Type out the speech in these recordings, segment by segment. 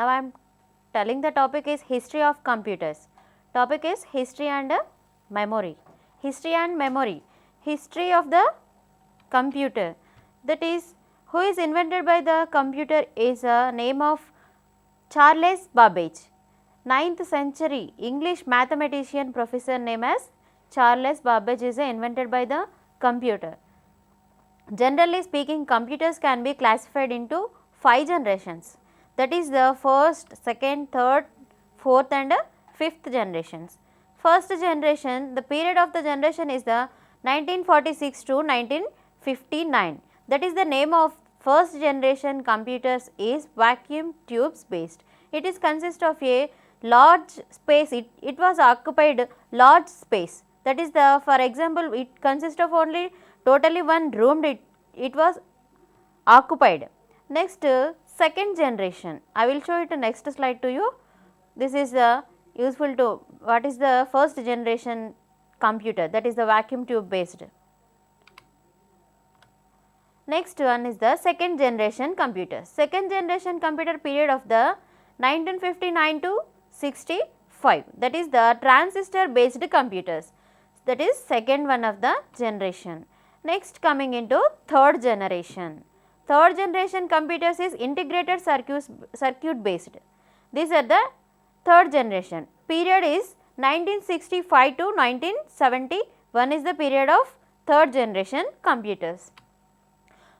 Now I am telling the topic is history of computers. Topic is history and memory. History and memory. History of the computer, that is who is invented by the computer is a name of 𝗧𝗧𝗏𝗧. 9th century English mathematician professor name as 𝗧𝗧𝗏𝗧 is invented by the computer. Generally speaking, computers can be classified into 5 generations, that is the first, second, third, fourth and fifth generations. First generation, the period of the generation is the 1946 to 1959, that is the name of first generation computers is vacuum tubes based. It is consist of a large space, it was occupied large space, that is the, for example, it consists of only totally one room it was occupied. Next, second generation, I will show it next slide to you. This is useful to what is the first generation computer, that is the vacuum tube based. Next one is the second generation computer. Second generation computer period of the 1959 to 65, that is the transistor based computers, that is second one of the generation. Next, coming into third generation. Third generation computers is integrated circuit based. These are the third generation. Period is 1965 to 1971 is the period of third generation computers.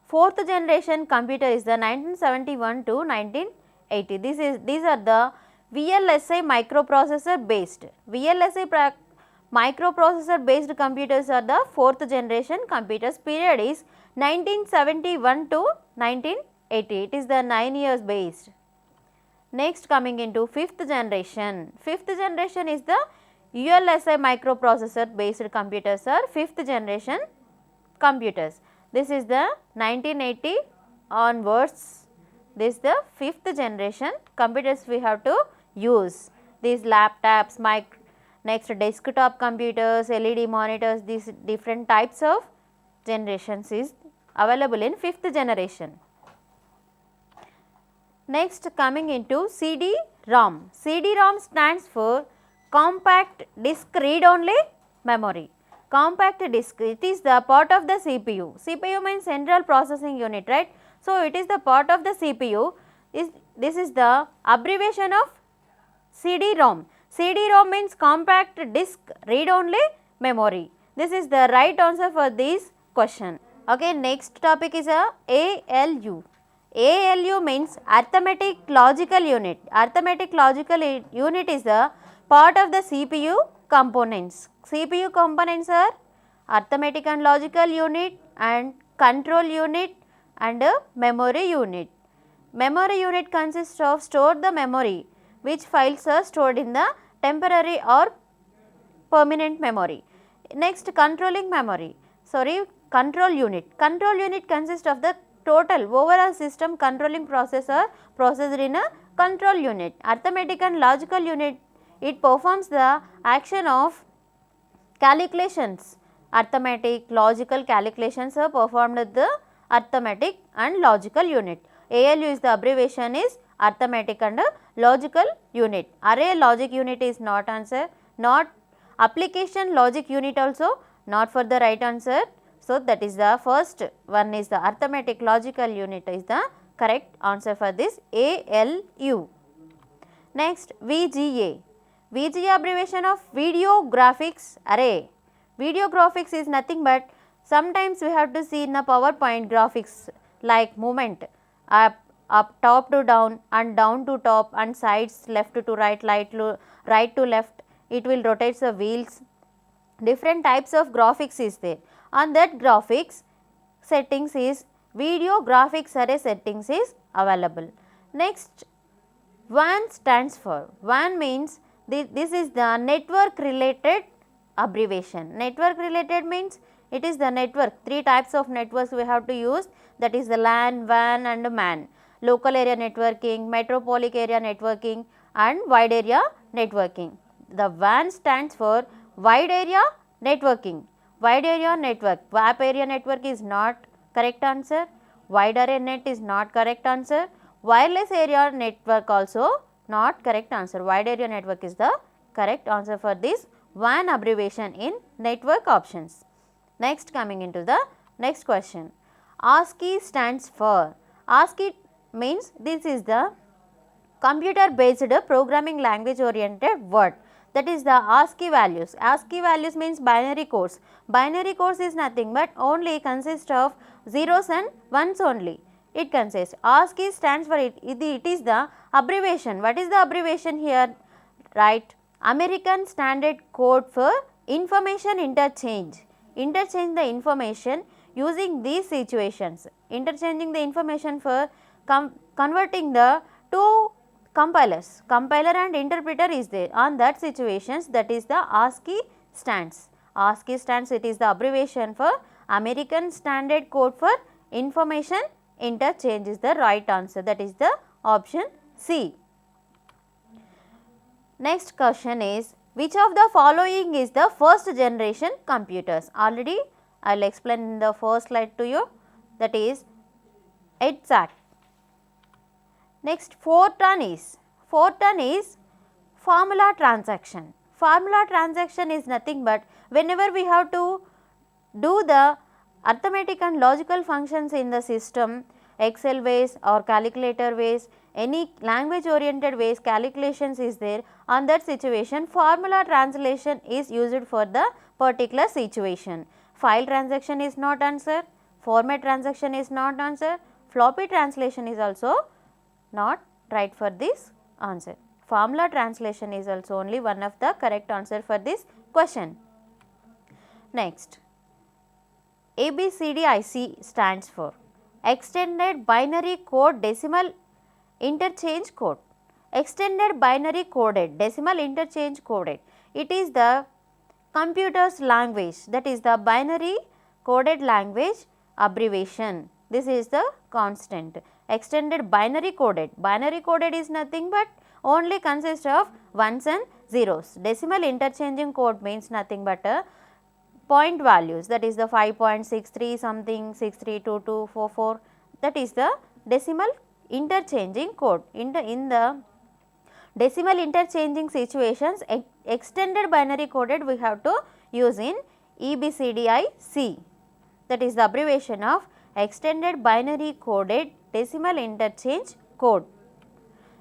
Fourth generation computer is the 1971 to 1980. These are the VLSI microprocessor based. VLSI microprocessor based computers are the fourth generation computers. Period is 1971 to 1980. It is the 9 years based. Next, coming into fifth generation. Fifth generation is the ULSI microprocessor based computers are fifth generation computers. This is the 1980 onwards. This is the fifth generation computers we have to use. These laptops, next desktop computers, LED monitors, these different types of generations is available in fifth generation. Next, coming into CD-ROM. CD-ROM stands for compact disk read only memory. Compact disk, it is the part of the CPU. CPU means central processing unit, right? So, it is the part of the CPU. This is the abbreviation of CD-ROM. CD-ROM means compact disk read only memory. This is the right answer for this question. Okay, next topic is ALU. ALU means arithmetic logical unit. Arithmetic logical unit is the part of the CPU components. CPU components are arithmetic and logical unit and control unit and memory unit. Memory unit consists of store the memory which files are stored in the temporary or permanent memory. Next, controlling memory, control unit. Control unit consists of the total overall system controlling processor processed in a control unit. Arithmetic and logical unit, it performs the action of calculations. Arithmetic, logical calculations are performed at the arithmetic and logical unit. ALU is the abbreviation is arithmetic and logical unit. Array logic unit is not answer, not application logic unit also not for the right answer. So, that is the first one is the arithmetic logical unit is the correct answer for this ALU. Next, VGA. VGA abbreviation of video graphics array. Video graphics is nothing but sometimes we have to see in the PowerPoint graphics like movement up top to down and down to top and sides left to right, right to left, it will rotate the wheels. Different types of graphics is there. On that graphics settings is video graphics array settings is available. Next, WAN stands for, WAN means this is the network related abbreviation. Network related means it is the network, 3 types of networks we have to use, that is the LAN, WAN and MAN. Local area networking, metropolitan area networking and wide area networking. The WAN stands for wide area networking. Wide area network, WAP area network is not correct answer, wide array net is not correct answer, Wireless area network also not correct answer. Wide area network is the correct answer for this WAN abbreviation in network options. Next, coming into the next question. ASCII stands for, ASCII means this is the computer based programming language oriented word, that is the ASCII values. ASCII values means binary codes. Binary codes is nothing but only consist of zeros and ones only. It consists, ASCII stands for it is the abbreviation. What is the abbreviation here? Right, American Standard Code for Information Interchange. Interchange the information using these situations, interchanging the information for converting the two compilers, compiler and interpreter is there. On that situations, that is the ASCII stands. ASCII stands, it is the abbreviation for American Standard Code for Information Interchange is the right answer, that is the option C. Next question is, which of the following is the first generation computers? Already I will explain in the first slide to you, that is TSAT. Next, Fortran is formula transaction. Formula transaction is nothing but whenever we have to do the arithmetic and logical functions in the system, Excel ways or calculator ways, any language oriented ways calculations is there, on that situation formula translation is used for the particular situation. File transaction is not answer, format transaction is not answer, floppy translation is also not right for this answer. Formula translation is also only one of the correct answer for this question. Next, ABCDIC stands for Extended Binary Code Decimal Interchange Code. Extended Binary Coded Decimal Interchange Coded. It is the computer's language, that is the binary coded language abbreviation. This is the constant. Extended binary coded. Binary coded is nothing but only consists of ones and zeros. Decimal interchanging code means nothing but a point values, that is the 5.63 something 632244, that is the decimal interchanging code. In the decimal interchanging situations, extended binary coded we have to use in EBCDIC, that is the abbreviation of Extended Binary Coded Decimal Interchange Code.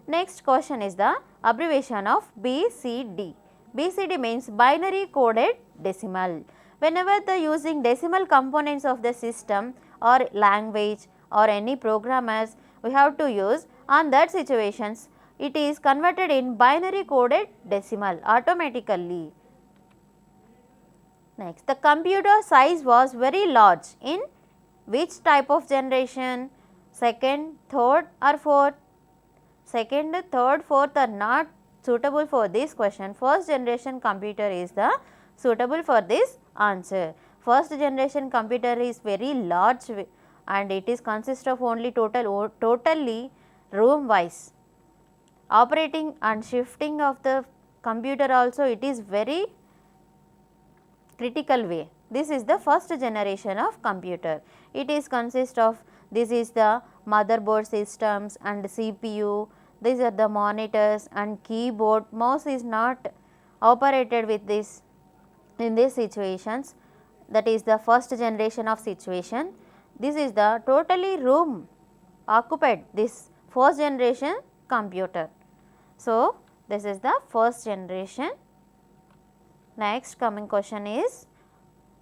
Next question is the abbreviation of BCD. BCD means Binary Coded Decimal. Whenever the using decimal components of the system or language or any programmers, we have to use, on that situations it is converted in binary coded decimal automatically. Next, the computer size was very large in which type of generation? Second, third or fourth? Second, third, fourth are not suitable for this question. First generation computer is the suitable for this answer. First generation computer is very large and it is consist of only totally room wise. Operating and shifting of the computer also it is very critical way. This is the first generation of computer. It is consist of, this is the motherboard systems and CPU, these are the monitors and keyboard, mouse is not operated with this in these situations, that is the first generation of situation. This is the totally room occupied, this first generation computer. So, this is the first generation. Next coming question is,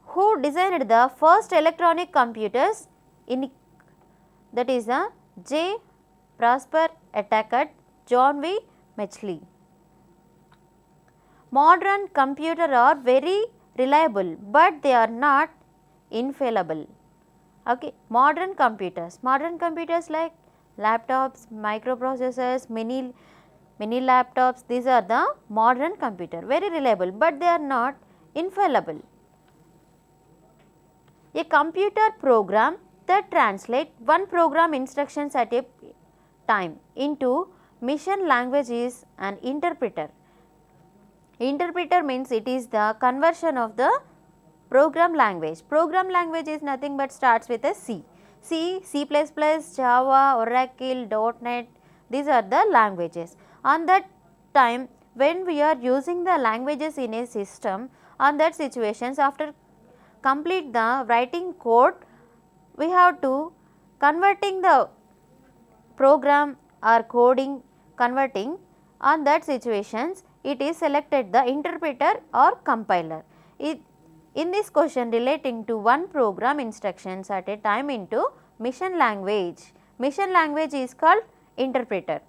who designed the first electronic computers in, that is the 𝗳𝗧𝗏𝗏, 𝗳𝗏𝗵𝗸. Modern computers are very reliable, but they are not infallible. Okay. Modern computers like laptops, microprocessors, mini laptops, these are the modern computer, very reliable, but they are not infallible. A computer program that translates one program instructions at a time into machine language is an interpreter. Interpreter means it is the conversion of the program language. Program language is nothing but starts with a C. C, C++, Java, Oracle, .NET, these are the languages. On that time when we are using the languages in a system, on that situations after complete the writing code, we have to converting the program or coding converting, on that situations it is selected the interpreter or compiler. In this question relating to one program instructions at a time into mission language is called interpreter.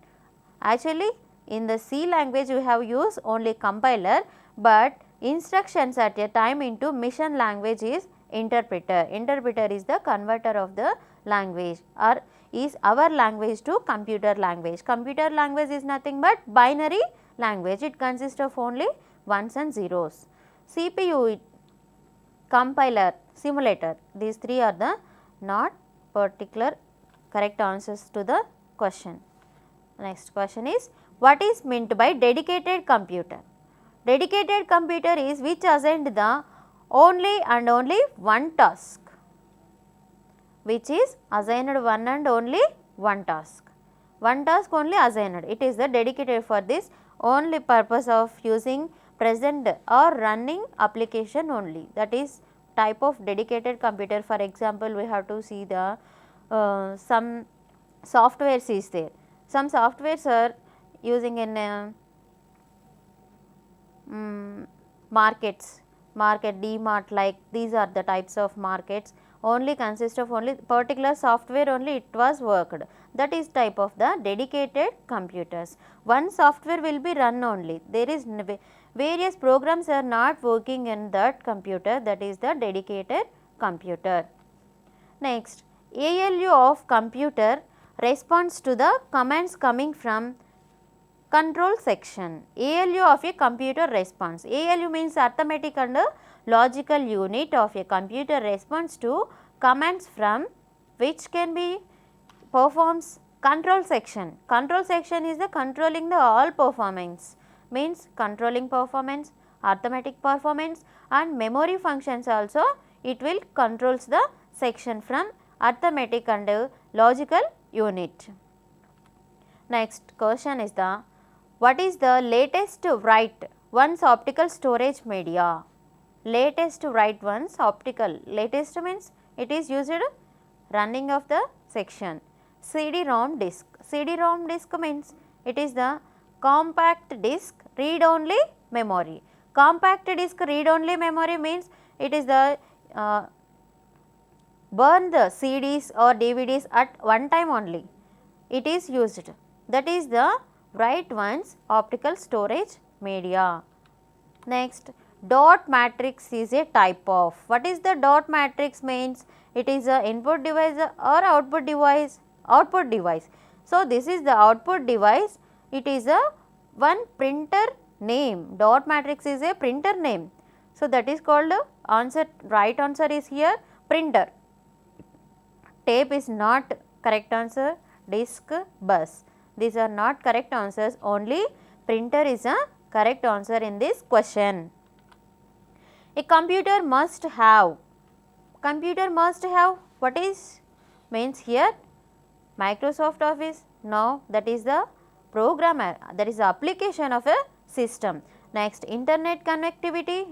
Actually in the C language we have used only compiler, but instructions at a time into mission language is interpreter. Interpreter is the converter of the language or is our language to computer language. Computer language is nothing but binary language, it consists of only ones and zeros. CPU, compiler, simulator, these three are the not particular correct answers to the question. Next question is, what is meant by dedicated computer? Dedicated computer is which assigned the only and only one task, which is assigned one and only one task. One task only assigned, it is the dedicated for this only purpose of using present or running application only, that is type of dedicated computer. For example, we have to see the some softwares is there. Some softwares are using in markets, market, DMart, like these are the types of markets, only consist of only particular software only it was worked, that is type of the dedicated computers. One software will be run only, there is various programs are not working in that computer, that is the dedicated computer. Next, ALU of computer responds to the commands coming from control section. ALU of a computer response. ALU means arithmetic and logical unit of a computer responds to commands from which can be performs control section. Control section is the controlling the all performance, means controlling performance, arithmetic performance and memory functions also it will controls the section from arithmetic and logical unit. Next question is the, what is the latest write once optical storage media? Latest write once optical, latest means it is used running of the section. CD-ROM disk, CD-ROM disk means it is the compact disk read only memory. Compact disk read only memory means it is the burn the CDs or DVDs at one time only, it is used, that is the write once optical storage media. Next, dot matrix is a type of, what is the dot matrix means? It is a input device or output device, output device. So, this is the output device, it is a one printer name, dot matrix is a printer name. So, that is called answer, right answer is here printer. Tape is not correct answer, disk, bus, these are not correct answers, only printer is a correct answer in this question. A computer must have, what is means here? Microsoft Office, no, that is the programmer, that is the application of a system. Next, internet connectivity,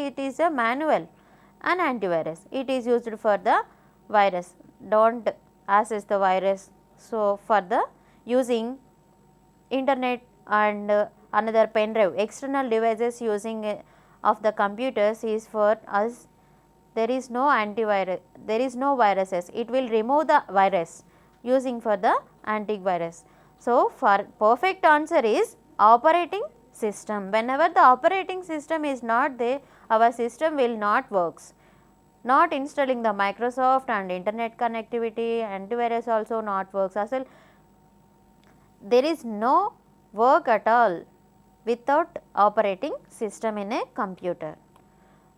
it is a manual and antivirus, it is used for the virus, don't access the virus. So, for the using internet and another pen drive, external devices using of the computers is for us, there is no antivirus, there is no viruses, it will remove the virus using for the antivirus. So, for perfect answer is operating system. Whenever the operating system is not there, our system will not works. Not installing the Microsoft and internet connectivity, antivirus also not works. As well, there is no work at all without operating system in a computer.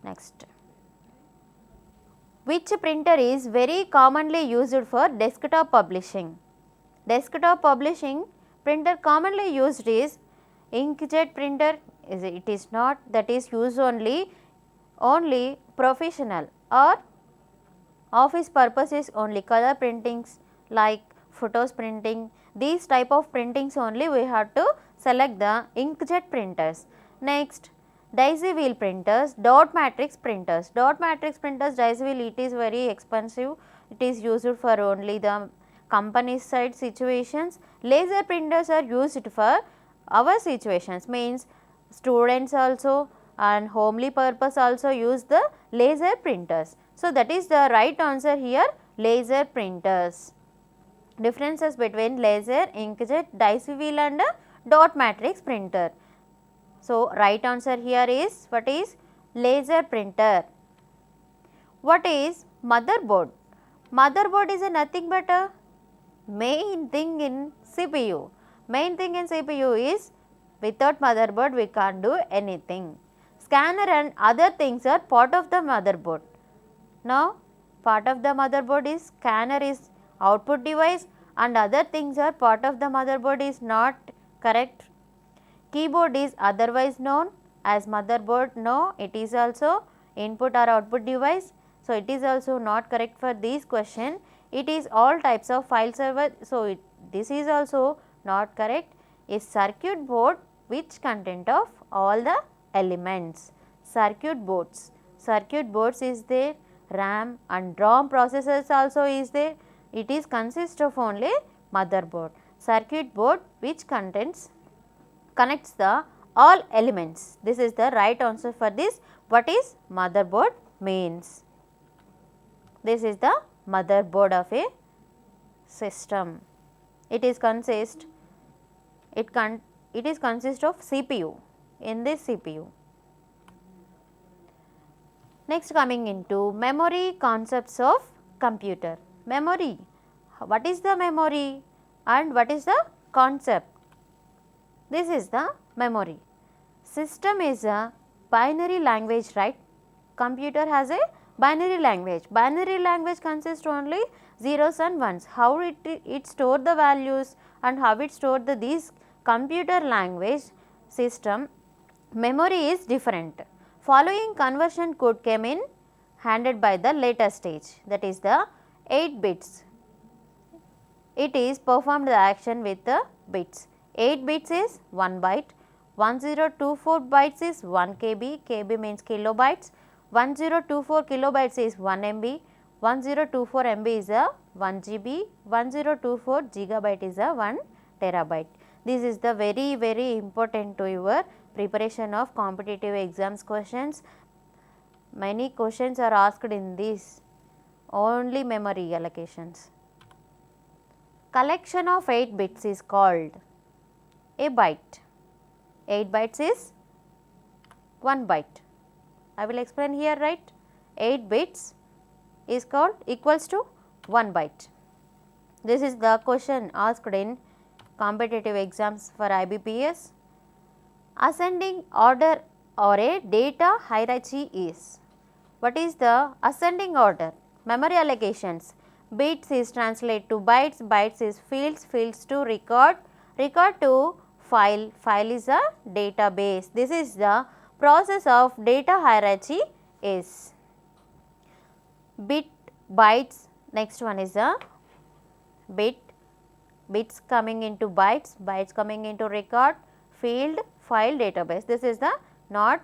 Next, which printer is very commonly used for desktop publishing? Desktop publishing printer commonly used is inkjet printer, it is not, that is used only professional or Office purposes only, color printings like photos printing, these type of printings only we have to select the inkjet printers. Next, daisy wheel printers, dot matrix printers. Dot matrix printers, daisy wheel, it is very expensive, it is used for only the company side situations. Laser printers are used for our situations, means students also and homely purpose also use the laser printers. So, that is the right answer here, laser printers. Differences between laser, inkjet, daisy wheel and dot matrix printer. So, right answer here is, what is laser printer. What is motherboard? Motherboard is nothing but a main thing in CPU. Main thing in CPU is, without motherboard we can't do anything. Scanner and other things are part of the motherboard. Now, part of the motherboard is scanner is output device and other things are part of the motherboard is not correct. Keyboard is otherwise known as motherboard. No, it is also input or output device. So, it is also not correct for this question. It is all types of file server. So, this is also not correct. Is circuit board which content of all the elements. Circuit boards. Circuit boards is there, RAM and ROM processors also is there. It is consist of only motherboard. Circuit board which connects the all elements. This is the right answer for this. What is motherboard means? This is the motherboard of a system. It is consist of CPU. In this CPU. Next, coming into memory concepts of computer. Memory, what is the memory and what is the concept? This is the memory. System is a binary language, right? Computer has a binary language. Binary language consists only zeros and ones. How it store the values and how it store these computer language system, memory is different. Following conversion code came in handed by the later stage, that is the 8 bits. It is performed the action with the bits. 8 bits is 1 byte, 1024 bytes is 1 KB, KB means kilobytes, 1024 kilobytes is 1 MB, 1024 MB is a 1 GB, 1024 gigabyte is a 1 terabyte. This is the very important to your preparation of competitive exams questions. Many questions are asked in this, only memory allocations. Collection of 8 bits is called a byte. 8 bytes is 1 byte. I will explain here, right? 8 bits is called equals to 1 byte. This is the question asked in competitive exams for IBPS. Ascending order or a data hierarchy is. What is the ascending order? Memory allocations. Bits is translate to bytes, bytes is fields, fields to record, record to file, file is a database. This is the process of data hierarchy is. Bit, bytes, next one is a bit, bits coming into bytes, bytes coming into record, field, file, database. This is the not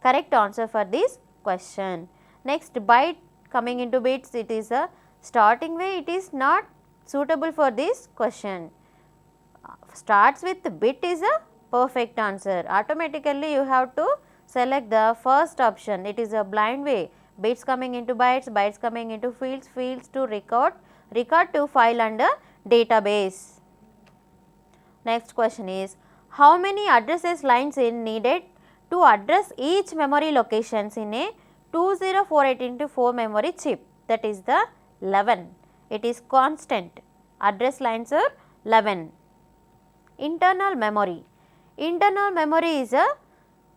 correct answer for this question. Next, byte coming into bits, it is a starting way, it is not suitable for this question. Starts with bit is a perfect answer. Automatically you have to select the first option, it is a blind way. Bits coming into bytes, bytes coming into fields, fields to record, record to file and database. Next question is, how many addresses lines is needed to address each memory locations in a 20484 memory chip? That is the 11. It is constant. Address lines are 11. Internal memory. Internal memory is a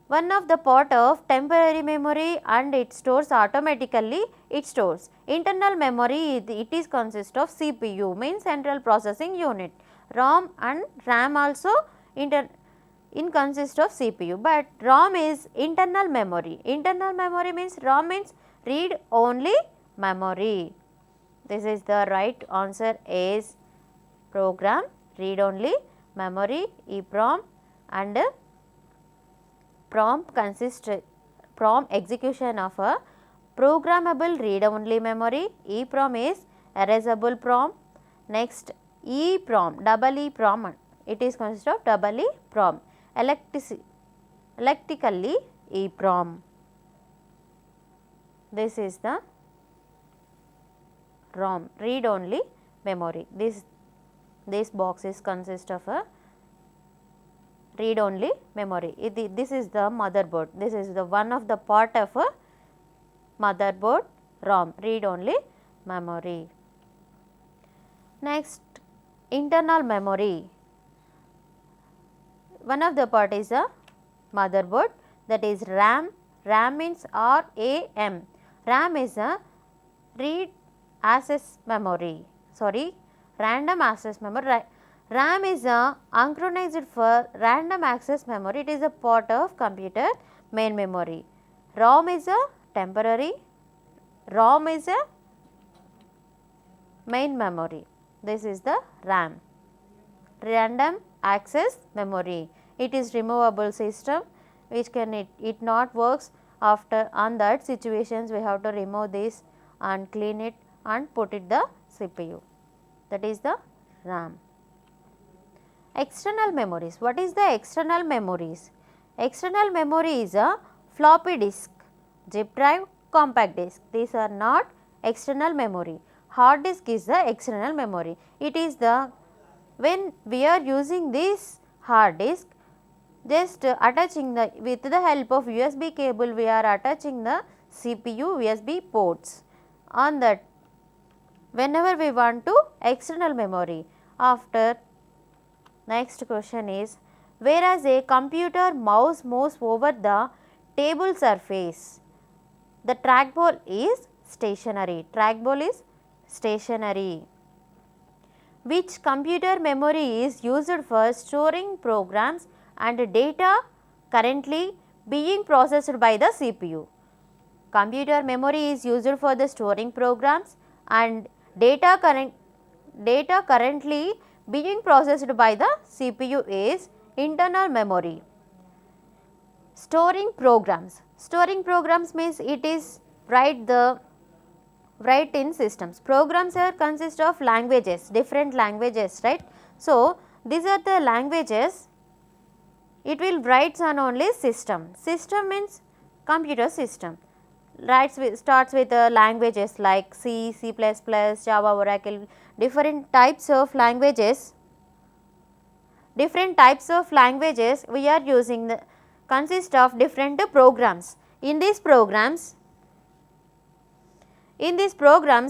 one of the part of temporary memory and it stores automatically, it stores. Internal memory, it is consist of CPU, means central processing unit. ROM and RAM also consist of CPU, but ROM is internal memory. Internal memory means ROM means read only memory. This is the right answer is program read only memory. EEPROM and PROM execution of a programmable read only memory. EEPROM is erasable PROM. Next EEPROM, EEPROM, it is consist of EEPROM, electrically EEPROM. This is the ROM, read only memory. This box is consist of a read only memory. This is the motherboard. This is the one of the part of a motherboard ROM, read only memory. Next, internal memory. One of the part is a motherboard, that is RAM. RAM means RAM. RAM is a read access memory, random access memory. RAM is a synchronized for random access memory. It is a part of computer main memory. ROM is a temporary. ROM is a main memory. This is the RAM, random access memory. It is removable system which can it not works after on that situations we have to remove this and clean it and put it the CPU, that is the RAM. External memories. What is the external memories? External memory is a floppy disk, zip drive, compact disk. These are not external memory. Hard disk is the external memory. It is the when we are using this hard disk, just attaching the with the help of USB cable we are attaching the CPU USB ports on that whenever we want to external memory. After next question is, whereas a computer mouse moves over the table surface, the trackball is stationary. Trackball is stationary. Which computer memory is used for storing programs and data currently being processed by the CPU? Computer memory is used for the storing programs and data currently being processed by the CPU is internal memory. Storing programs. Storing programs means it is write in systems. Programs are consist of languages, different languages, right. So, these are the languages, it will writes on only system. System means computer system. Starts with languages like C, C++, Java, Oracle, different types of languages. Different types of languages we are using consist of different programs. In these programs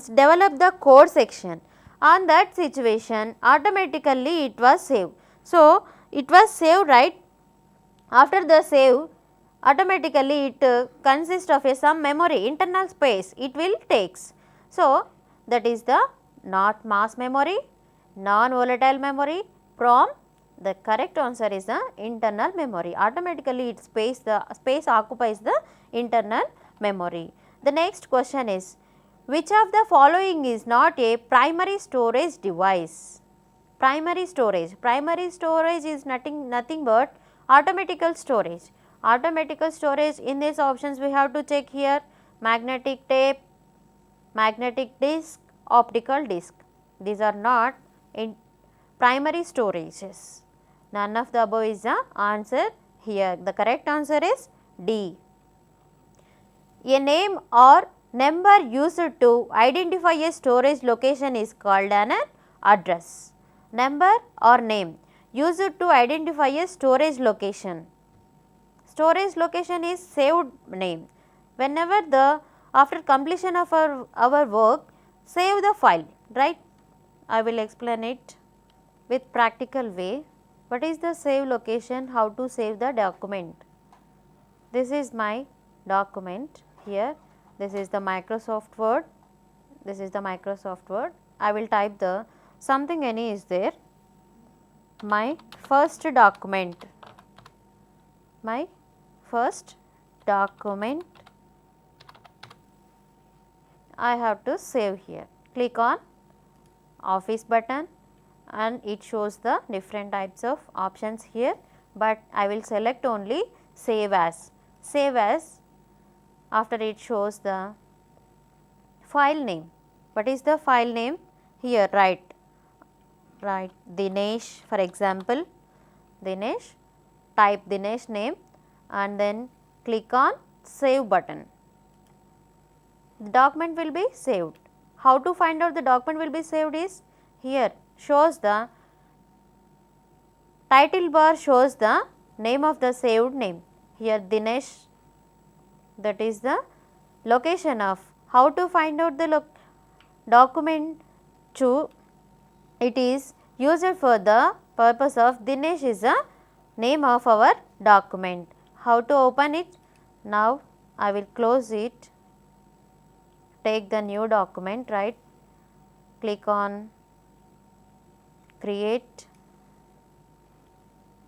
develop the code section. On that situation automatically it was saved. So, it was saved, right. After the save automatically it consists of some memory, internal space it will takes. So, that is the not mass memory, non-volatile memory, PROM. The correct answer is the internal memory. Automatically it space occupies the internal memory. The next question is, which of the following is not a primary storage device? Primary storage. Primary storage is nothing but automatical storage. Automatical storage, in these options we have to check here: magnetic tape, magnetic disk, optical disk. These are not in primary storages. None of the above is the answer here. The correct answer is D. A name or number used to identify a storage location is called an address. Number or name used to identify a storage location. Storage location is saved name. Whenever after completion of our work, save the file, right. I will explain it with practical way. What is the save location? How to save the document? This is my document here. This is the Microsoft Word. This is the Microsoft Word. I will type the something any is there. My first document. My first document I have to save here. Click on office button and it shows the different types of options here, but I will select only save as. Save as, after it shows the file name. What is the file name? Here write Dinesh, for example, Dinesh, type Dinesh name and then click on save button. The document will be saved. How to find out the document will be saved is here shows the title bar, shows the name of the saved name. Here Dinesh, that is the location of. How to find out the document to, it is used for the purpose of Dinesh is the name of our document. How to open it? Now I will close it, take the new document, right, click on create,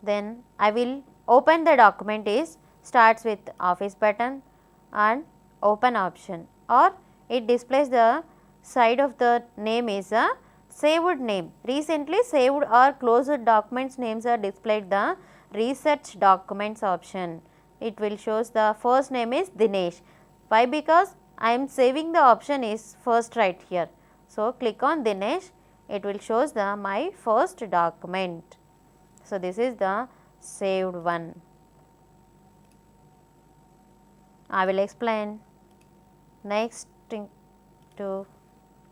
then I will open the document is starts with office button and open option, or it displays the side of the name is a saved name. Recently saved or closed documents names are displayed the research documents option. It will shows the first name is Dinesh. Why? Because I am saving the option is first right here. So, click on Dinesh, it will shows the my first document. So, this is the saved one. I will explain. Next to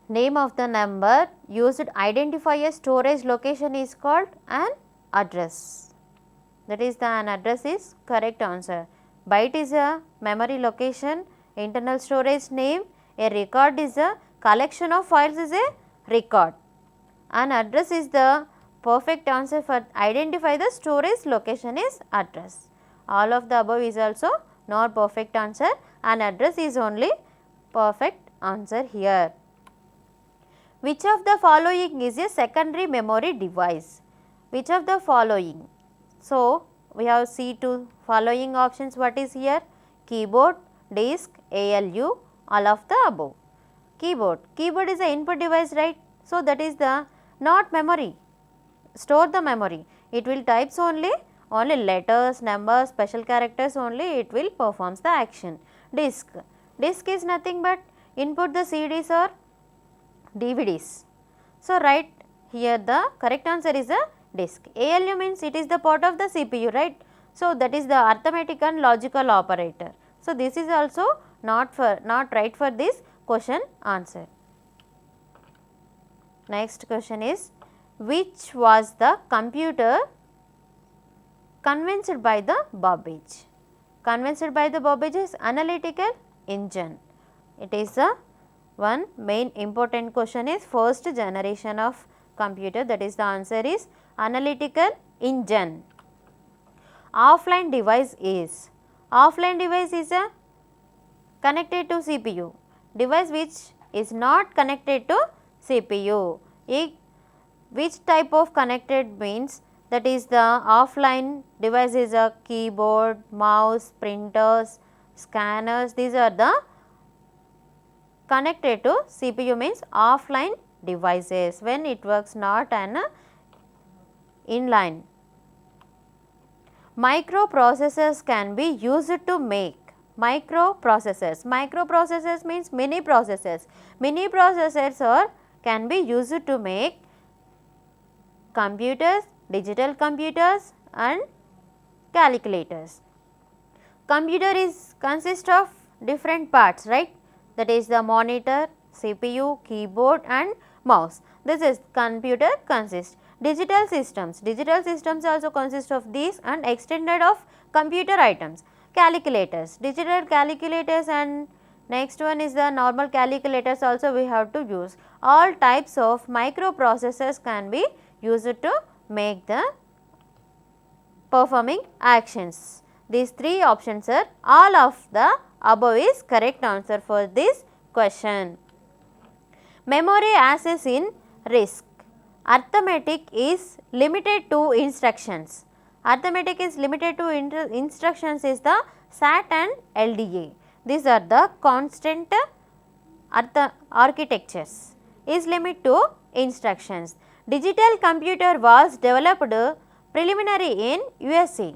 name of the number used to identify a storage location is called an address. That is the an address is correct answer. Byte is a memory location, internal storage name, a record is a collection of files is a record. An address is the perfect answer for identify the storage location is address. All of the above is also not perfect answer, an address is only perfect answer here. Which of the following is a secondary memory device? Which of the following? So, we have see two following options. What is here? Keyboard, disk, ALU, all of the above. Keyboard, keyboard is a input device, right? So, that is the not memory, store the memory. It will types only letters, numbers, special characters only it will performs the action. Disk, disk is nothing but input the CDs or DVDs. So, write here the correct answer is a disk. ALU means it is the part of the CPU, right. So, that is the arithmetic and logical operator. So, this is also not right for this question answer. Next question is, which was the computer convinced by the Babbage? Convinced by the Babbage is analytical engine. It is the one main important question is first generation of computer, that is the answer is analytical engine. Offline device is a connected to CPU, device which is not connected to CPU. Which type of connected means, that is the offline device is a keyboard, mouse, printers, scanners, these are the connected to CPU means offline devices when it works not an inline. Microprocessors can be used to make microprocessors. Microprocessors means mini processors. Mini processors can be used to make computers, digital computers and calculators. Computer is consist of different parts, right. That is the monitor, CPU, keyboard and mouse. This is computer consists. Digital systems also consist of these and extended of computer items. Calculators, digital calculators and next one is the normal calculators also we have to use. All types of microprocessors can be used to make the performing actions. These three options are all of the above is correct answer for this question. Memory access in RISC. Arithmetic is limited to instructions. Arithmetic is limited to instructions is the SAT and LDA. These are the constant architectures is limit to instructions. Digital computer was developed preliminary in USA.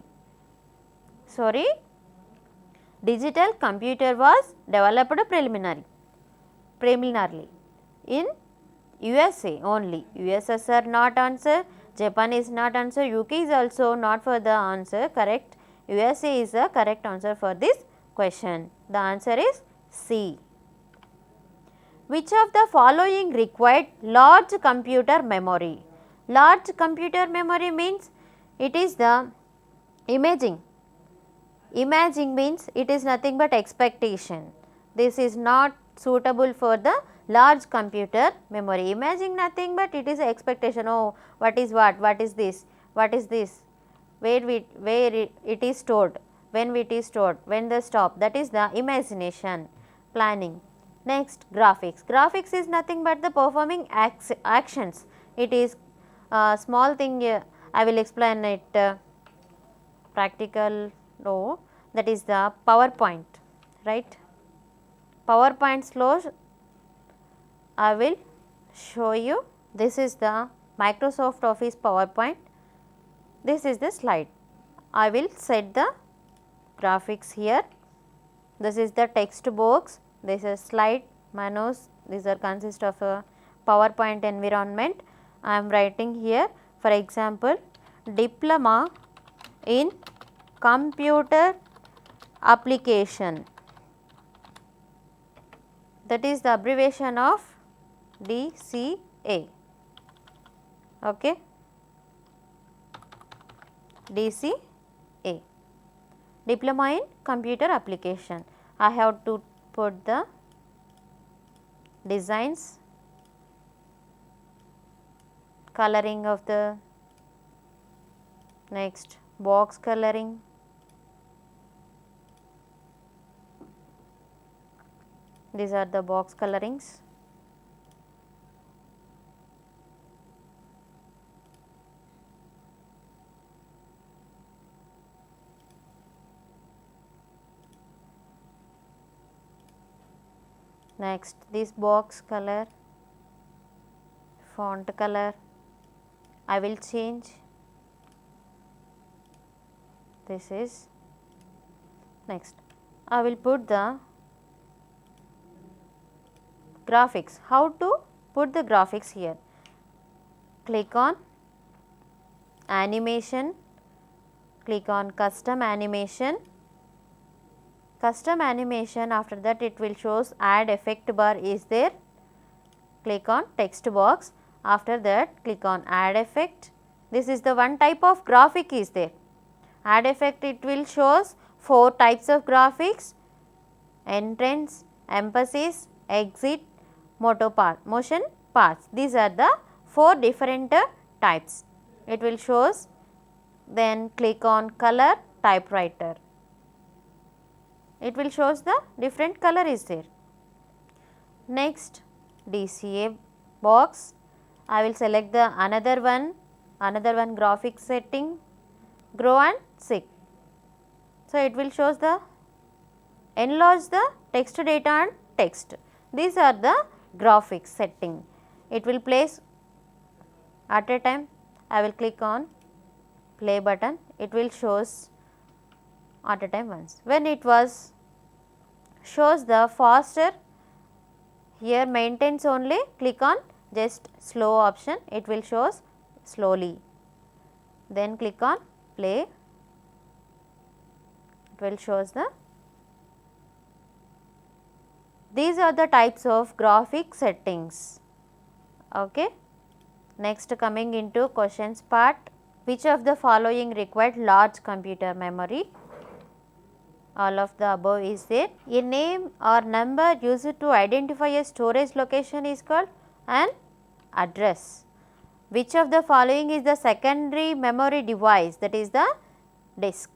Sorry, digital computer was developed preliminarily in USA only. USSR not answer, Japan is not answer, UK is also not for the answer correct. USA is the correct answer for this question. The answer is C. Which of the following required large computer memory? Large computer memory means it is the imaging. Imaging means it is nothing but expectation. This is not suitable for the large computer memory. Imaging nothing but it is expectation. Oh, what is this, where it is stored, when it is stored, when the stop, that is the imagination, planning. Next, graphics. Graphics is nothing but the performing actions. It is a small thing, I will explain it practical. No, that is the PowerPoint, right? PowerPoint slow I will show you. This is the Microsoft Office PowerPoint. This is the slide. I will set the graphics here. This is the text box. This is slide, menus. These are consist of a PowerPoint environment. I am writing here, for example, diploma in computer application. That is the abbreviation of DCA. Okay, DCA, diploma in computer application. I have to put the designs, coloring of the, next box coloring, these are the box colorings. Next, this box color, font color, I will change. This is next. I will put the graphics. How to put the graphics here? Click on animation, click on custom animation. Custom animation, after that it will shows add effect bar is there. Click on text box, after that click on add effect. This is the one type of graphic is there. Add effect, it will shows 4 types of graphics: entrance, emphasis, exit, motion paths. These are the 4 different types. It will shows. Then click on color, typewriter. It will shows the different color is there. Next, DCA box. I will select the another one graphic setting, grow and seek. So, it will shows the enlarge the text data and text. These are the graphics setting. It will place at a time. I will click on play button. It will shows at a time once. When it was shows the faster, here maintains only, click on just slow option, it will shows slowly. Then click on play, it will shows the. These are the types of graphic settings. Okay. Next, coming into questions part. Which of the following required large computer memory? All of the above is there. A name or number used to identify a storage location is called an address. Which of the following is the secondary memory device? That is the disk.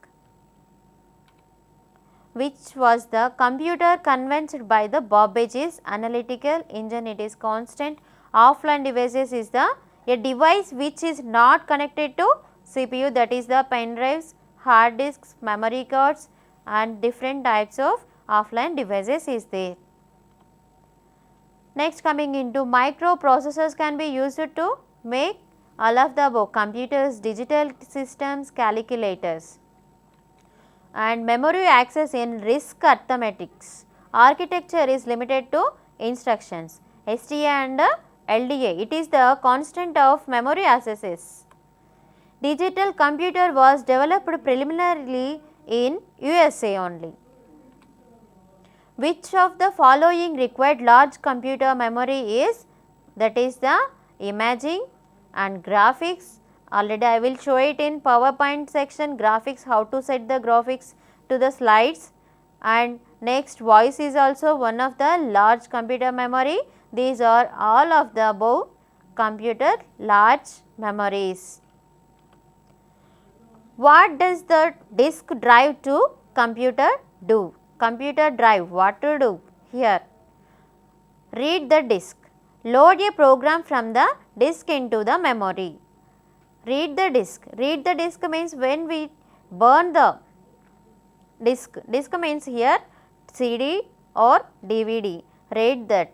Which was the computer convinced by the 𝗹𝗵𝗸's analytical engine? It is constant. Offline devices is the a device which is not connected to CPU, that is the pen drives, hard disks, memory cards and different types of offline devices is there. Next, coming into microprocessors can be used to make all of the above: computers, digital systems, calculators. And memory access in RISC arithmetics. Architecture is limited to instructions, STA and LDA. It is the constant of memory accesses. Digital computer was developed preliminarily in USA only. Which of the following required large computer memory is? That is the imaging and graphics. Already I will show it in PowerPoint section, graphics, how to set the graphics to the slides. And next, voice is also one of the large computer memory. These are all of the above computer large memories. What does the disk drive to computer do? Computer drive, what to do here? Read the disk. Load a program from the disk into the memory. Read the disk. Read the disk means when we burn the disk. Disk means here CD or DVD. Read that.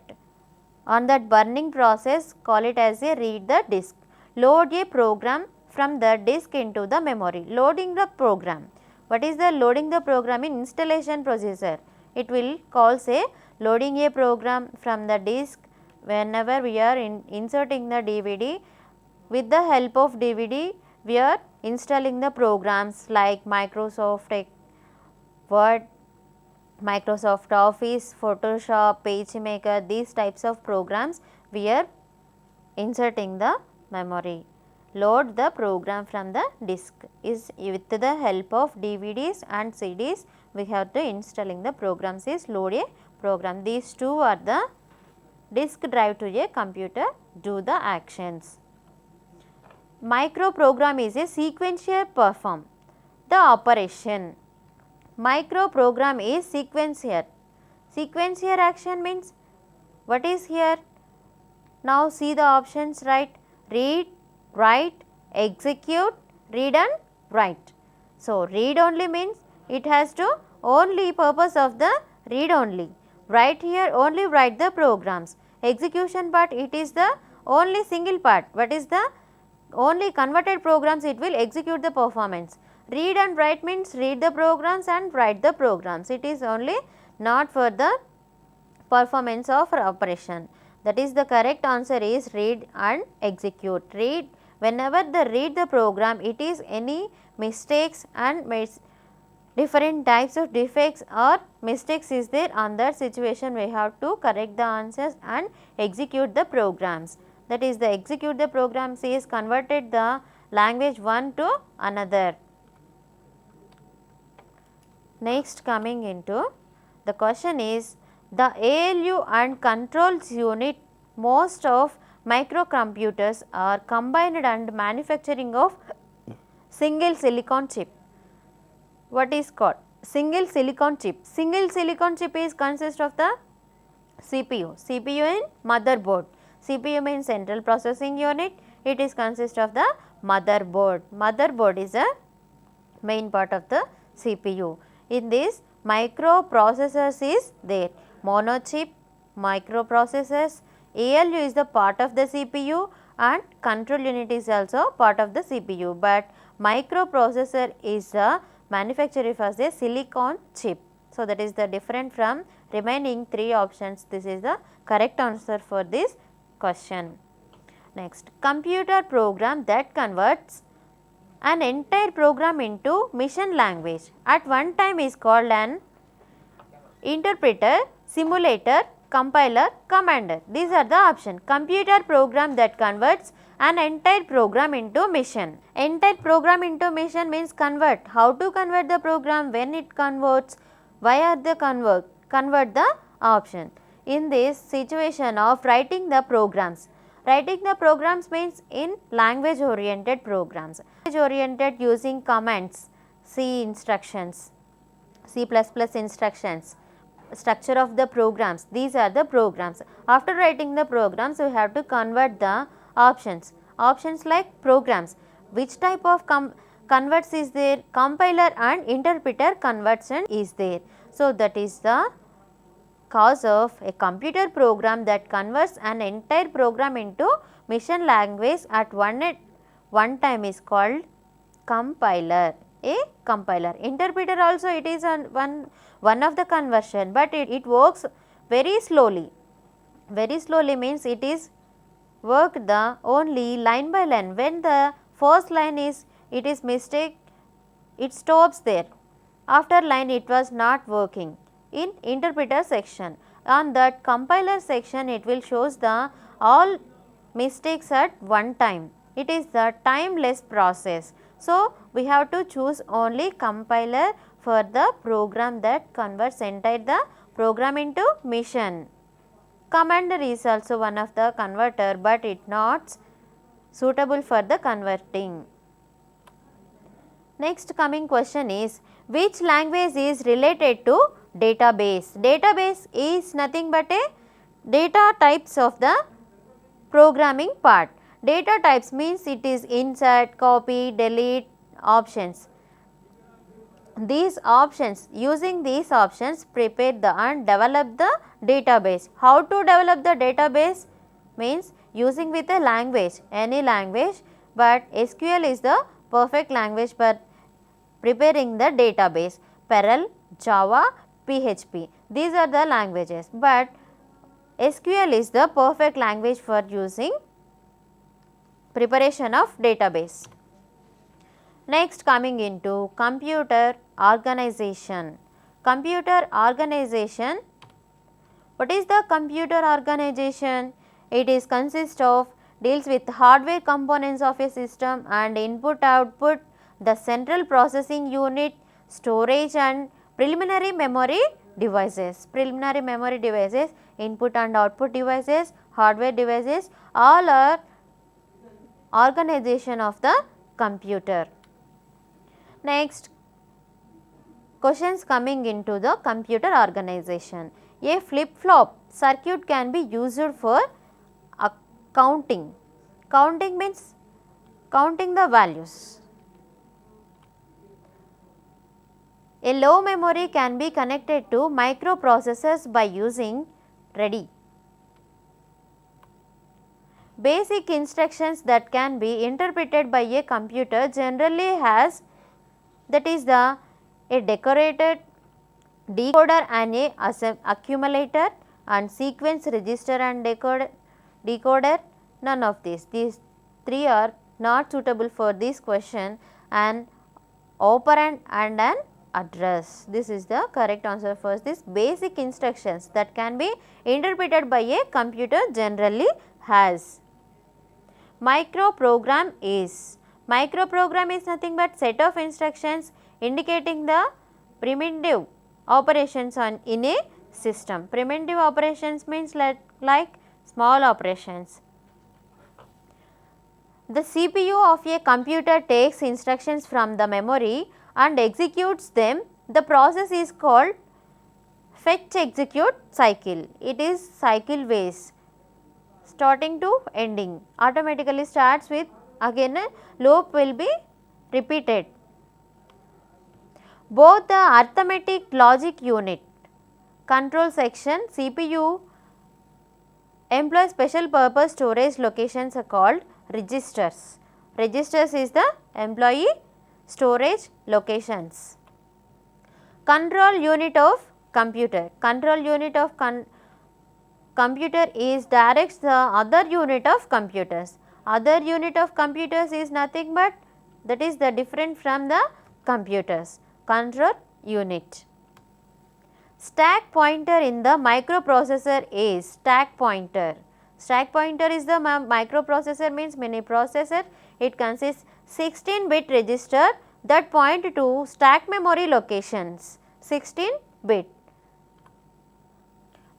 On that burning process, call it as a read the disk. Load a program from the disk into the memory. Loading the program. What is the loading the program in installation procedure? It will call say loading a program from the disk whenever we are inserting the DVD. With the help of DVD, we are installing the programs like Microsoft Word, Microsoft Office, Photoshop, PageMaker, these types of programs we are inserting the memory. Load the program from the disk is with the help of DVDs and CDs we have to installing the programs is load a program. These two are the disk drive to a computer do the actions. Microprogram is a sequential perform the operation. Microprogram is sequential. Sequential action means what is here? Now see the options, right? Read, write, execute, read and write. So, read only means it has to only purpose of the read only. Write here only write the programs. Execution part it is the only single part. What is the only converted programs it will execute the performance. Read and write means read the programs and write the programs. It is only not for the performance of operation. That is the correct answer is read and execute. Read, whenever the read the program, it is any mistakes and different types of defects or mistakes is there, on that situation we have to correct the answers and execute the programs. That is the execute the programs is converted the language one to another. Next, coming into the question is the ALU and controls unit. Most of microcomputers are combined and manufacturing of single silicon chip. What is called single silicon chip? Single silicon chip is consist of the CPU. CPU in motherboard. CPU means central processing unit. It is consist of the motherboard. Motherboard is a main part of the CPU. In this microprocessors is there. Monochip, microprocessors, ALU is the part of the CPU and control unit is also part of the CPU, but microprocessor is the manufacturer for the silicon chip. So, that is the different from remaining three options. This is the correct answer for this question. Next, computer program that converts an entire program into machine language at one time is called an interpreter, simulator, compiler, commander. These are the options. Computer program that converts an entire program into machine. Entire program into machine means convert. How to convert the program, when it converts, why are they convert the option. In this situation of writing the programs. Writing the programs means in language oriented programs. Language oriented using commands, C instructions, C++ instructions, structure of the programs. These are the programs. After writing the programs, we have to convert the options. Options like programs. Which type of converts is there? Compiler and interpreter conversion is there. So, that is the cause of a computer program that converts an entire program into machine language at one time is called compiler. A compiler. Interpreter also it is one of the conversion, but it works very slowly. Very slowly means it is worked the only line by line. When the first line is mistake, it stops there. After line it was not working. In interpreter section, on that compiler section it will shows the all mistakes at one time. It is the timeless process. So, we have to choose only compiler for the program that converts entire the program into mission. Commander is also one of the converter, but it not suitable for the converting. Next coming question is, which language is related to database? Database is nothing but a data types of the programming part. Data types means it is insert, copy, delete options. These options, using these options prepare the and develop the database. How to develop the database? Means using with a language, any language, but SQL is the perfect language for preparing the database. Perl, Java, PHP, these are the languages, but SQL is the perfect language for using preparation of database. Next coming into computer organization. Computer organization. What is the computer organization? It is consist of deals with hardware components of a system and input output, the central processing unit, storage and preliminary memory devices. Preliminary memory devices, input and output devices, hardware devices, all are organization of the computer. Next questions coming into the computer organization. A flip-flop circuit can be used for counting. Counting means counting the values. A low memory can be connected to microprocessors by using ready. Basic instructions that can be interpreted by a computer generally has, that is the a decorated decoder and a accumulator and sequence register and decoder. None of these three are not suitable for this question. An operand and an address. This is the correct answer for this. Basic instructions that can be interpreted by a computer generally has. Microprogram is nothing but set of instructions indicating the primitive operations in a system. Primitive operations means like small operations. The CPU of a computer takes instructions from the memory and executes them. The process is called fetch execute cycle. It is cycle ways, starting to ending, automatically starts with, again a loop will be repeated. Both the arithmetic logic unit control section CPU employ special purpose storage locations are called registers. Registers is the employee storage locations. Control unit of computer. Control unit of computer is directs the other unit of computers. Other unit of computers is nothing but that is the different from the computers. Control unit. Stack pointer in the microprocessor is stack pointer. Stack pointer is the microprocessor means mini processor. It consists 16-bit register that point to stack memory locations. 16-bit.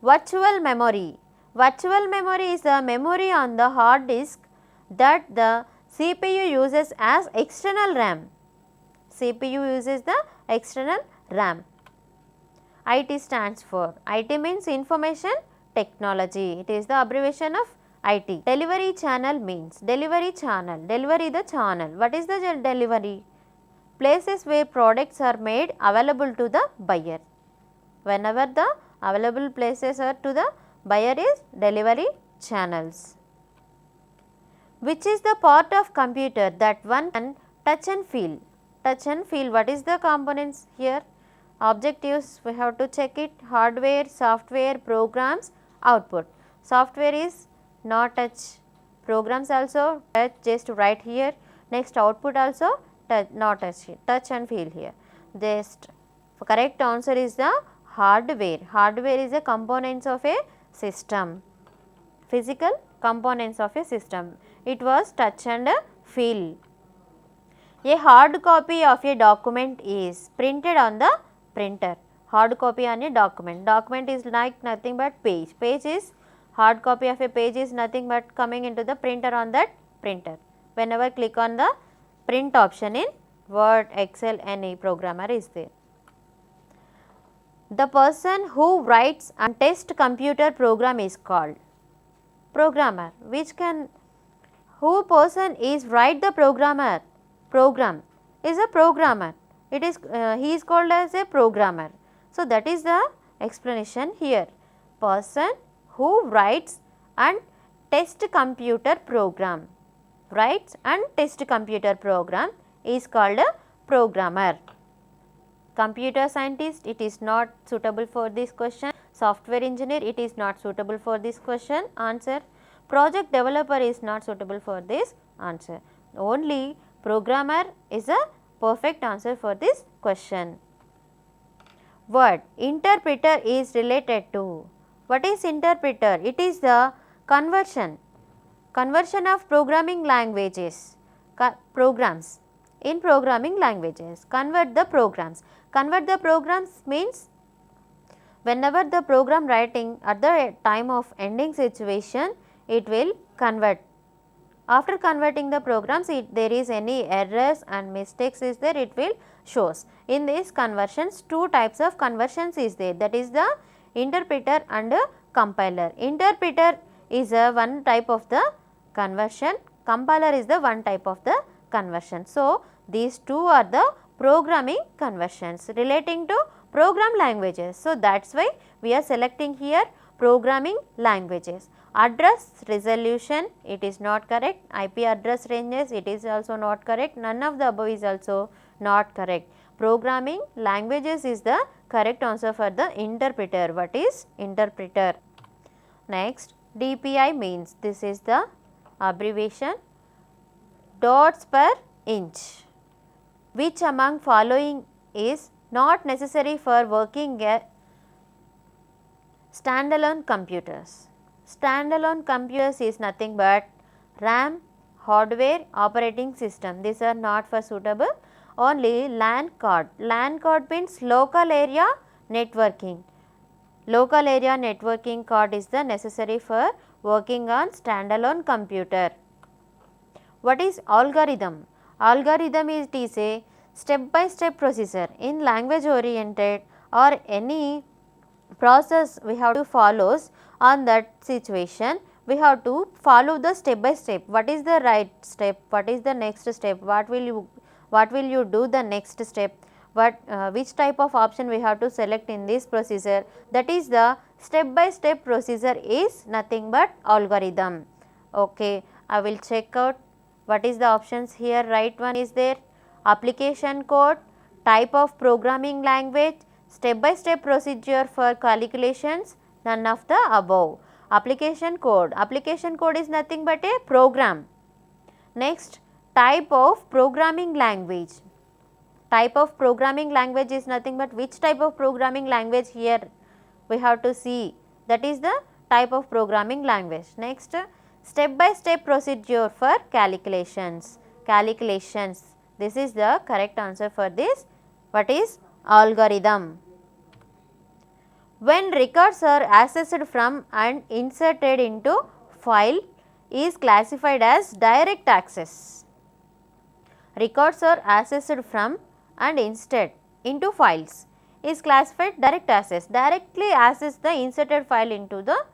Virtual memory. Virtual memory is the memory on the hard disk that the CPU uses as external RAM. CPU uses the external RAM. IT stands for, IT means information technology, it is the abbreviation of IT. Delivery channel means, delivery channel, delivery the channel. What is the delivery? Places where products are made available to the buyer. Whenever the Available places are to the buyer is delivery channels. Which is the part of computer that one can touch and feel? Touch and feel, what is the components here? Objectives, we have to check it, hardware, software, programs, output. Software is not touch, programs also touch, just write here. Next output also touch, not touch, touch and feel here. Just correct answer is the hardware. Hardware is a components of a system, physical components of a system. It was touch and feel. A hard copy of a document is printed on the printer. Hard copy on a document. Document is like nothing but page. Page is hard copy of a page is nothing but coming into the printer on that printer. Whenever click on the print option in Word, Excel, any programmer is there. The person who writes and tests computer program is called programmer. Which can, who person is write the programmer? Program is a programmer. It is he is called as a programmer. So, that is the explanation here. Person who writes and test computer program, writes and test computer program is called a programmer. Computer scientist, it is not suitable for this question. Software engineer, it is not suitable for this question answer. Project developer is not suitable for this answer. Only programmer is a perfect answer for this question. Word interpreter is related to. What is interpreter? It is the conversion of programming languages, programs in programming languages. Convert the programs. Convert the programs means whenever the program writing at the time of ending situation, it will convert. After converting the programs, there is any errors and mistakes is there, it will shows. In these conversions, two types of conversions is there, that is the interpreter and compiler. Interpreter is a one type of the conversion, compiler is the one type of the conversion. So, these two are the programming conversions relating to program languages. So, that is why we are selecting here programming languages. Address resolution, it is not correct. IP address ranges, it is also not correct. None of the above is also not correct. Programming languages is the correct answer for the interpreter. What is interpreter? Next, DPI means, this is the abbreviation, dots per inch. Which among following is not necessary for working at standalone computers? Standalone computers is nothing but RAM, hardware, operating system. These are not for suitable. Only LAN card. LAN card means local area networking. Local area networking card is the necessary for working on standalone computer. What is algorithm? Algorithm is a step by step procedure in language oriented or any process we have to follow on that situation. We have to follow the step by step. What is the right step? What is the next step? What will you do the next step? Which type of option we have to select in this procedure? That is the step by step procedure is nothing but algorithm. Okay, I will check out what is the options here. Right one is there. Application code, type of programming language, step by step procedure for calculations, none of the above. Application code is nothing but a program. Next, type of programming language. Type of programming language is nothing but which type of programming language here we have to see, that is the type of programming language. Next, step by step procedure for calculations. This is the correct answer for this. What is algorithm? When records are accessed from and inserted into file is classified as direct access. Records are accessed from and inserted into files is classified direct access. Directly access the inserted file into the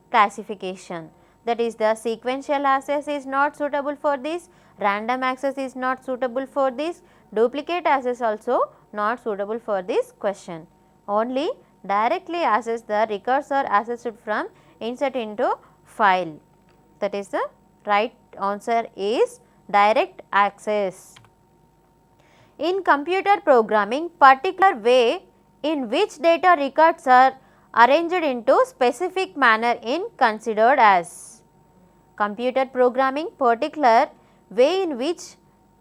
classification. That is the sequential access is not suitable for this, random access is not suitable for this, duplicate access also not suitable for this question. Only directly access the records are accessed from insert into file. That is the right answer is direct access. In computer programming, particular way in which data records are arranged into specific manner in considered as. Computer programming, particular way in which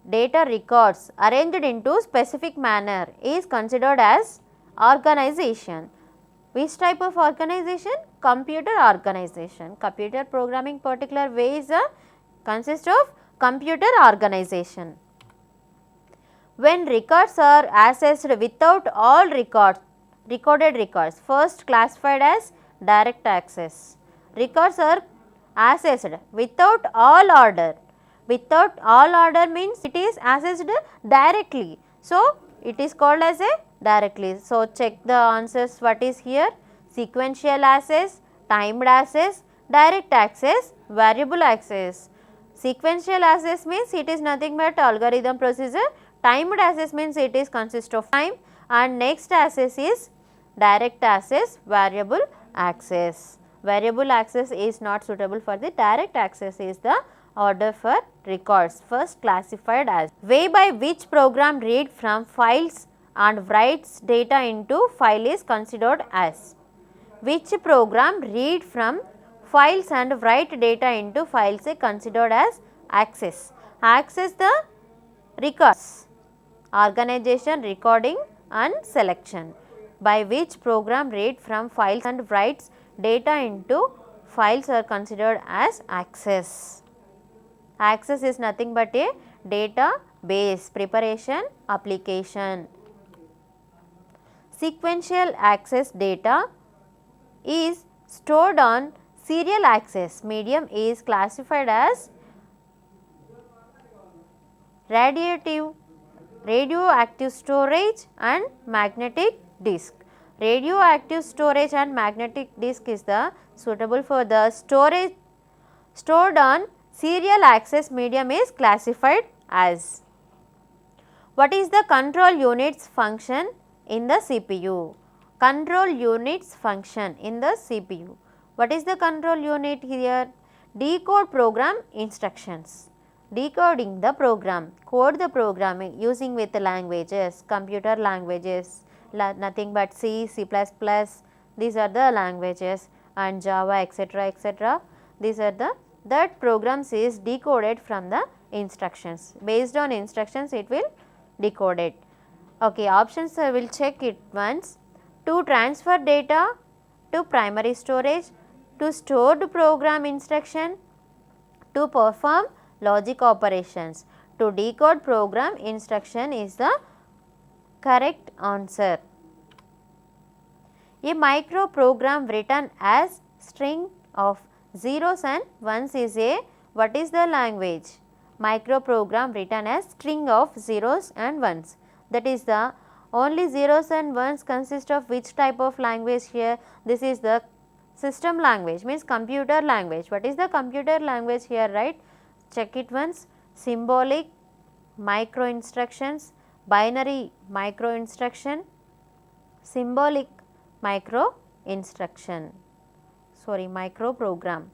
data records arranged into specific manner is considered as organization. Which type of organization? Computer organization. Computer programming particular way is consists of computer organization. When records are accessed without all recorded records, first classified as direct access. Records are accessed without all order. Without all order means it is accessed directly. So, it is called as a directly. So, check the answers what is here: sequential access, timed access, direct access, variable access. Sequential access means it is nothing but algorithm procedure. Timed access means it is consist of time, and next access is direct access, variable access. Variable access is not suitable for the direct access is the order for records first classified as. Way by which program read from files and writes data into file is considered as. Which program read from files and write data into files is considered as access. Access the records, organization, recording and selection. By which program read from files and writes data into files are considered as access. Access is nothing but a database preparation application. Sequential access data is stored on serial access medium is classified as radioactive storage and magnetic disk. Radioactive storage and magnetic disk is the suitable for the storage stored on serial access medium is classified as. What is the control unit's function in the CPU? Control unit's function in the CPU. What is the control unit here? Decode program instructions. Decoding the program, code the programming using with the languages, computer languages, nothing but C, C++, these are the languages, and Java, etc. These are the that programs is decoded from the instructions. Based on instructions it will decode it. Okay, options I will check it once. To transfer data to primary storage, to store the program instruction, to perform logic operations, to decode program instruction is the correct answer. A micro program written as string of zeros and ones is a, what is the language? Micro program written as string of zeros and ones. That is the only zeros and ones consist of which type of language here? This is the system language, means computer language. What is the computer language here, right? Check it once. Symbolic micro instructions, binary micro instruction, symbolic micro instruction, micro program.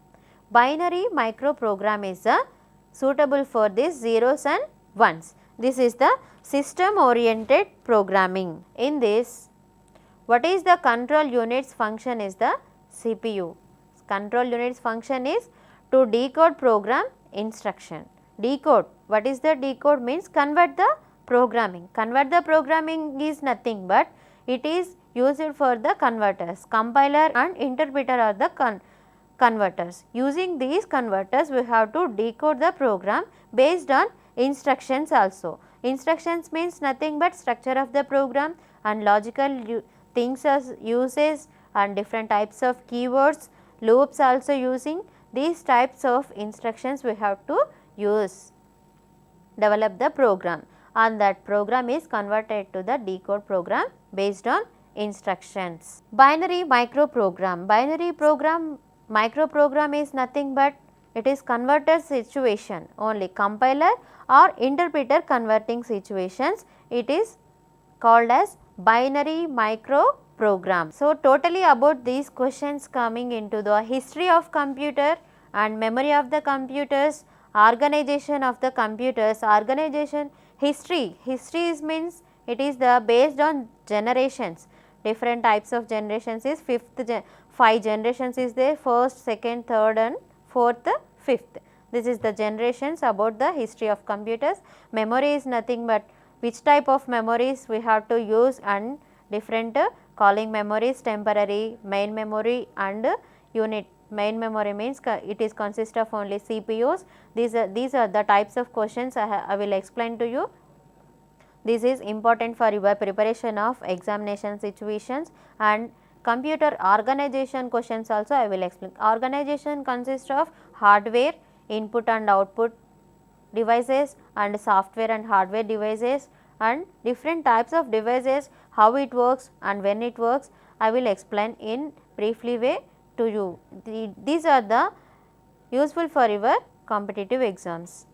Binary micro program is suitable for this zeros and ones. This is the system oriented programming. In this, what is the control unit's function is the CPU. Control unit's function is to decode program instruction. Decode, what is the decode means? Convert the programming. Convert the programming is nothing but it is used for the converters. Compiler and interpreter are the converters. Using these converters we have to decode the program based on instructions also. Instructions means nothing but structure of the program and logical things as uses and different types of keywords, loops also using. These types of instructions we have to use, develop the program, and that program is converted to the decode program based on instructions. Binary micro program. Binary program, micro program is nothing but it is converter situation only, compiler or interpreter converting situations. It is called as binary micro program. So, totally about these questions coming into the history of computer and memory of the computers, organization of the computers, organization history is means it is the based on generations, different types of generations is 5 generations is there, first, second, third and fourth, fifth. This is the generations about the history of computers. Memory is nothing but which type of memories we have to use and different calling memories, temporary, main memory and unit. Main memory means it is consist of only CPUs. These are the types of questions I will explain to you. This is important for your preparation of examination situations, and computer organization questions also I will explain. Organization consists of hardware, input and output devices and software and hardware devices and different types of devices, how it works and when it works, I will explain in briefly way to you. These are the useful for your competitive exams.